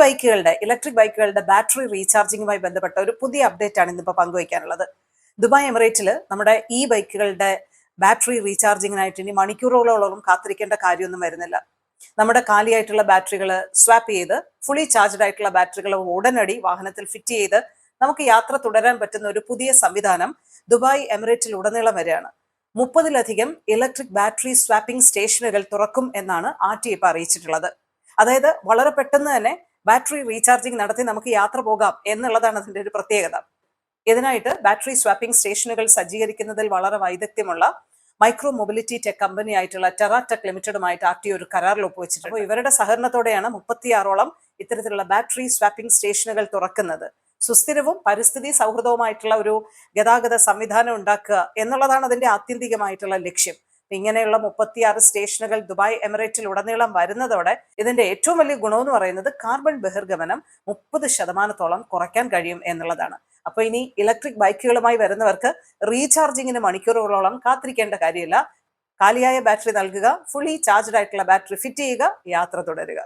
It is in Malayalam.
ബൈക്കുകളുടെ ഇലക്ട്രിക് ബൈക്കുകളുടെ ബാറ്ററി റീചാർജിങ്ങുമായി ബന്ധപ്പെട്ട ഒരു പുതിയ അപ്ഡേറ്റ് ആണ് ഇന്നിപ്പോൾ പങ്കുവയ്ക്കാനുള്ളത്. ദുബായ് എമിറേറ്റിൽ നമ്മുടെ ബൈക്കുകളുടെ ബാറ്ററി റീചാർജിങ്ങിനായിട്ട് ഇനി മണിക്കൂറുകളോളം കാത്തിരിക്കേണ്ട കാര്യമൊന്നും വരുന്നില്ല. നമ്മുടെ കാലിയായിട്ടുള്ള ബാറ്ററികൾ സ്വാപ്പ് ചെയ്ത് ഫുള്ളി ചാർജ്ഡ് ആയിട്ടുള്ള ബാറ്ററികൾ ഉടനടി വാഹനത്തിൽ ഫിറ്റ് ചെയ്ത് നമുക്ക് യാത്ര തുടരാൻ പറ്റുന്ന ഒരു പുതിയ സംവിധാനം ദുബായ് എമിറേറ്റിൽ ഉടനീളം വരെയാണ്. 30-ലധികം ഇലക്ട്രിക് ബാറ്ററി സ്വാപ്പിംഗ് സ്റ്റേഷനുകൾ തുറക്കും എന്നാണ് RTA ഇപ്പോൾ അറിയിച്ചിട്ടുള്ളത്. അതായത് വളരെ പെട്ടെന്ന് തന്നെ ബാറ്ററി റീചാർജിങ് നടത്തി നമുക്ക് യാത്ര പോകാം എന്നുള്ളതാണ് അതിൻ്റെ ഒരു പ്രത്യേകത. ഇതിനായിട്ട് ബാറ്ററി സ്വാപ്പിംഗ് സ്റ്റേഷനുകൾ സജ്ജീകരിക്കുന്നതിൽ വളരെ വൈദഗ്ധ്യമുള്ള മൈക്രോ മൊബിലിറ്റി ടെക് കമ്പനി ആയിട്ടുള്ള ടെറാടെക് ലിമിറ്റഡുമായിട്ട് RTA ഒരു കരാറിൽ ഒപ്പുവെച്ചിട്ടുണ്ട്. അപ്പോൾ ഇവരുടെ സഹകരണത്തോടെയാണ് 36ഓളം ഇത്തരത്തിലുള്ള ബാറ്ററി സ്വാപ്പിംഗ് സ്റ്റേഷനുകൾ തുറക്കുന്നത്. സുസ്ഥിരവും പരിസ്ഥിതി സൗഹൃദവുമായിട്ടുള്ള ഒരു ഗതാഗത സംവിധാനം ഉണ്ടാക്കുക എന്നുള്ളതാണ് അതിന്റെ ആത്യന്തികമായിട്ടുള്ള ലക്ഷ്യം. ഇങ്ങനെയുള്ള 36 സ്റ്റേഷനുകൾ ദുബായ് എമിറേറ്റിൽ ഉടനീളം വരുന്നതോടെ ഇതിന്റെ ഏറ്റവും വലിയ ഗുണമെന്ന് പറയുന്നത് കാർബൺ ബഹിർഗമനം 30% കുറയ്ക്കാൻ കഴിയും എന്നുള്ളതാണ്. അപ്പൊ ഇനി ഇലക്ട്രിക് ബൈക്കുകളുമായി വരുന്നവർക്ക് റീചാർജിങ്ങിന് മണിക്കൂറുകളോളം കാത്തിരിക്കേണ്ട കാര്യമില്ല. കാലിയായ ബാറ്ററി നൽകുക, ഫുള്ളി ചാർജ്ഡ് ആയിട്ടുള്ള ബാറ്ററി ഫിറ്റ് ചെയ്യുക, യാത്ര തുടരുക.